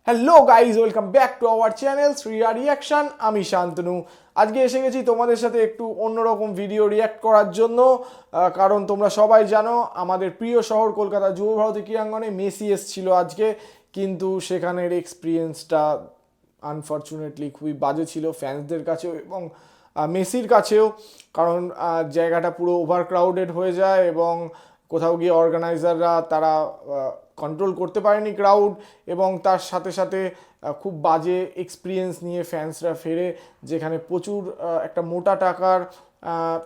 Hello guys, welcome back to our channel Shriya reaction. আমি শান্তনু। আজকে এসে গেছি তোমাদের সাথে একটু অন্যরকম ভিডিও রিয়াক্ট করার জন্য, কারণ তোমরা সবাই জানো আমাদের প্রিয় শহর কলকাতা যুবভারতী ক্রীড়াঙ্গনে মেসি এসেছিল আজকে, কিন্তু সেখানের এক্সপিরিয়েন্সটা আনফর্চুনেটলি খুবই বাজে ছিল ফ্যান্সদের কাছেও এবং মেসির কাছেও। কারণ জায়গাটা পুরো ওভারক্রাউডেড হয়ে যায় এবং কোথাও গিয়ে অর্গানাইজাররা তারা কন্ট্রোল করতে পারেনি ক্রাউড, এবং তার সাথে সাথে খুব বাজে এক্সপিরিয়েন্স নিয়ে ফ্যান্সরা ফেরে, যেখানে প্রচুর একটা মোটা টাকার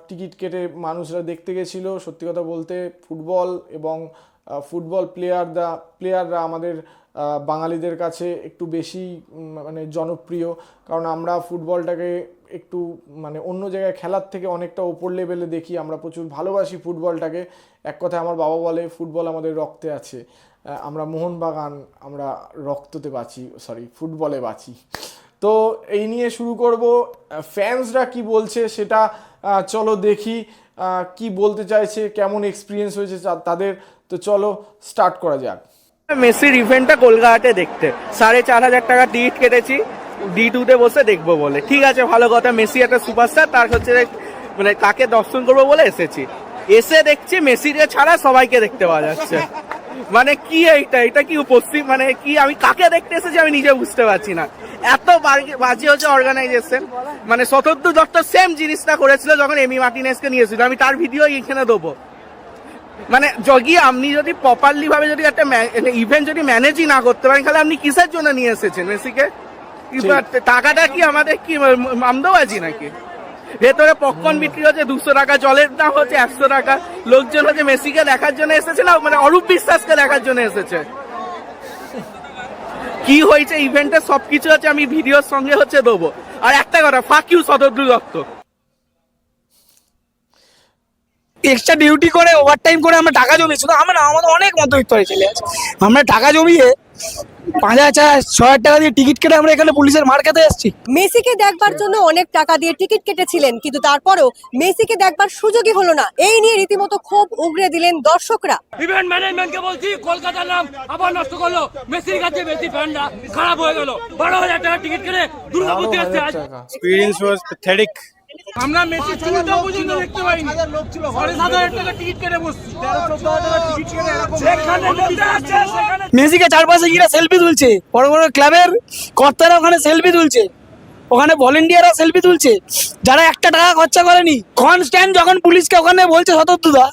টিকিট কেটে মানুষরা দেখতে গেছিলো। সত্যি কথা বলতে ফুটবল এবং ফুটবল প্লেয়াররা আমাদের বাঙালিদের কাছে একটু বেশি মানে জনপ্রিয়, কারণ আমরা ফুটবলটাকে একটু মানে অন্য জায়গায় খেলার থেকে অনেকটা ওপর লেভেলে দেখি। আমরা প্রচুর ভালোবাসি ফুটবলটাকে। এক কথায় আমার বাবা বলে ফুটবল আমাদের রক্তে আছে, আমরা মোহনবাগান, আমরা রক্ততে বাঁচি, ফুটবলে বাঁচি। তো এই নিয়ে শুরু করব, ফ্যান্সরা কি বলছে সেটা চলো দেখি, কি বলতে চাইছে, কেমন এক্সপিরিয়েন্স হয়েছে তাদের। তো চলো স্টার্ট করা যাক। মেসির ইভেন্টটা কলকাতাতে দেখতে 4,500 টাকা টিকিট কেটেছি, D2-তে বসে দেখবো বলে। ঠিক আছে, ভালো কথা, মেসি একটা সুপারস্টার, তার হচ্ছে মানে তাকে দর্শন করবো বলে এসেছি। এসে দেখছি মেসিকে ছাড়া সবাইকে দেখতে পাওয়া যাচ্ছে। মানে কি এটা কি উপস্থিত, মানে কি আমি কাকে দেখতে এসেছি আমি নিজে বুঝতে পারছি না। এত বাজে হচ্ছে অর্গানাইজেশন। মানে শতদ্রু দত্ত সেম জিনিসটা করেছিল যখন এমি মার্টিনেজকে নিয়েছিল, আমি তার ভিডিও এখানে দেবো। মানে আপনি যদি প্রপারলি ভাবে যদি একটা ইভেন্ট যদি ম্যানেজই না করতে পারেন, তাহলে আপনি কিসের জন্য নিয়ে এসেছেন মেসিকে? টাকাটা কি আমাদের কি আমদাবাজি নাকি? ভেতরে পপকর্ন বিক্রি হচ্ছে 200 টাকা, জলের দাম হচ্ছে 100 টাকা। লোকজন হচ্ছে মেসিকে দেখার জন্য এসেছে না মানে অরূপ বিশ্বাসকে দেখার জন্য এসেছে। কি হয়েছে ইভেন্টে সবকিছু হচ্ছে আমি ভিডিওর সঙ্গে হচ্ছে দেবো। আর একটা কথা, fuck you Shatadru Dutta. Extra duty করে ওভারটাইম করে আমরা টাকা জমিয়েছি, শুধু আমরা আমাদের অনেক মধ্যবিত্ত হয়ে চলে আছে। আমরা টাকা জমিয়ে 5,000 6,000 টাকা দিয়ে টিকিট কেটে আমরা এখানে পুলিশের মার খেতে এসেছি। মেসিকে দেখবার জন্য অনেক টাকা দিয়ে টিকিট কেটেছিলেন, কিন্তু তারপরেও মেসিকে দেখবার সুযোগই হলো না। এই নিয়ে রীতিমতো ক্ষোভ উগরে দিলেন দর্শকরা। ইভেন্ট ম্যানেজমেন্টকে বলছি, কলকাতার নাম আবার নষ্ট করলো। মেসির কাছে মেসি ফ্যানরা খারাপ হয়ে গেল। 12,000 টাকা টিকিট কেটে দুর্গাপুরতে আসছে। Experience was pathetic. আমরা মেসি চুলটা পর্যন্ত দেখতে পাইনি। 7,500 টাকা টিকিট কেটে বসছি। 13-14,000 টাকা টিকিট কেটে এরকম সেখানে মেসিকে চারপাশে গিয়ে সেলফি তুলছে, বড় বড় ক্লাবের কর্তারা ওখানে সেলফি তুলছে, ওখানে ভলেন্টিয়াররা সেলফি তুলছে, যারা একটা টাকা খরচা করেনি। কনস্ট্যান্ট যখন পুলিশকে ওখানে বলছে শতদ্রুদা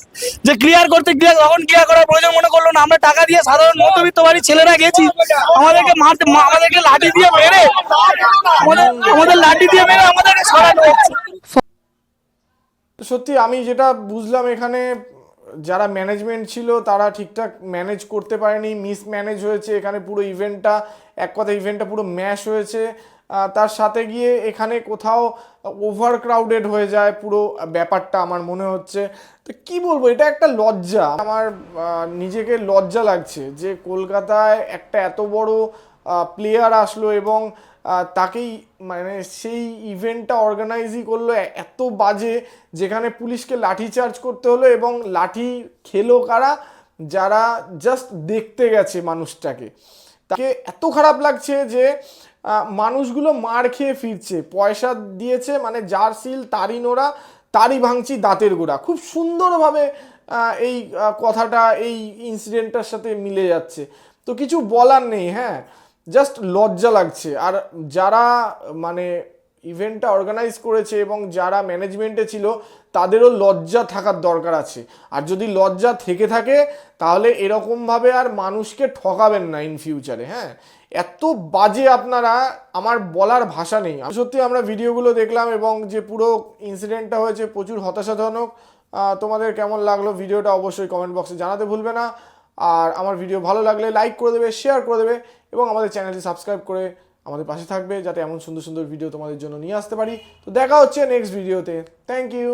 যে ক্লিয়ার করতে, তখন ক্লিয়ার করার প্রয়োজন মনে করলো না। আমরা টাকা দিয়ে সাধারণ মধ্যবিত্ত বাড়ির ছেলেরা গেছি, আমাদেরকে লাঠি দিয়ে মেরে আমাদেরকে সরানো হচ্ছে। সত্যি আমি যেটা বুঝলাম, এখানে যারা ম্যানেজমেন্ট ছিল তারা ঠিকঠাক ম্যানেজ করতে পারেনি, মিসম্যানেজ হয়েছে এখানে পুরো ইভেন্টটা। এক কথা ইভেন্টটা পুরো ম্যাশ হয়েছে। তার সাথে গিয়ে এখানে কোথাও ওভার ক্রাউডেড হয়ে যায় পুরো ব্যাপারটা আমার মনে হচ্ছে। তো কি বলবো, এটা একটা লজ্জা। আমার নিজেকে লজ্জা লাগছে যে কলকাতায় একটা এত বড় প্লেয়ার আসলো এবং তাকেই মানে সেই ইভেন্টটা অর্গানাইজই করলো এত বাজে, যেখানে পুলিশকে লাঠি চার্জ করতে হলো। এবং লাঠি খেলো কারা? যারা জাস্ট দেখতে গেছে মানুষটাকে। তাকে এত খারাপ লাগছে যে মানুষগুলো মার খেয়ে ফিরছে, পয়সা দিয়েছে, মানে যার সিল তারই নোড়া, তারই ভাঙছি দাঁতের গোড়া। খুব সুন্দরভাবে এই কথাটা এই ইনসিডেন্টটার সাথে মিলে যাচ্ছে। তো কিছু বলার নেই, হ্যাঁ, জাস্ট লজ্জা লাগছে। আর যারা মানে ইভেন্টটা অর্গানাইজ করেছে এবং যারা ম্যানেজমেন্টে ছিল তাদেরও লজ্জা থাকার দরকার আছে। আর যদি লজ্জা থেকে থাকে তাহলে এরকমভাবে আর মানুষকে ঠকাবেন না ইন ফিউচারে। হ্যাঁ, এত বাজে আপনারা, আমার বলার ভাষা নেই। সত্যি আমরা ভিডিওগুলো দেখলাম এবং যে পুরো ইনসিডেন্টটা হয়েছে প্রচুর হতাশাজনক। তোমাদের কেমন লাগলো ভিডিওটা অবশ্যই কমেন্ট বক্সে জানাতে ভুলবে না। আর আমার ভিডিও ভালো লাগলে লাইক করে দেবে, শেয়ার করে দেবে এবং আমাদের চ্যানেলটি সাবস্ক্রাইব করে আমাদের পাশে থাকবে, যাতে এমন সুন্দর সুন্দর ভিডিও তোমাদের জন্য নিয়ে আসতে পারি। তো দেখা হচ্ছে নেক্সট ভিডিওতে। Thank you.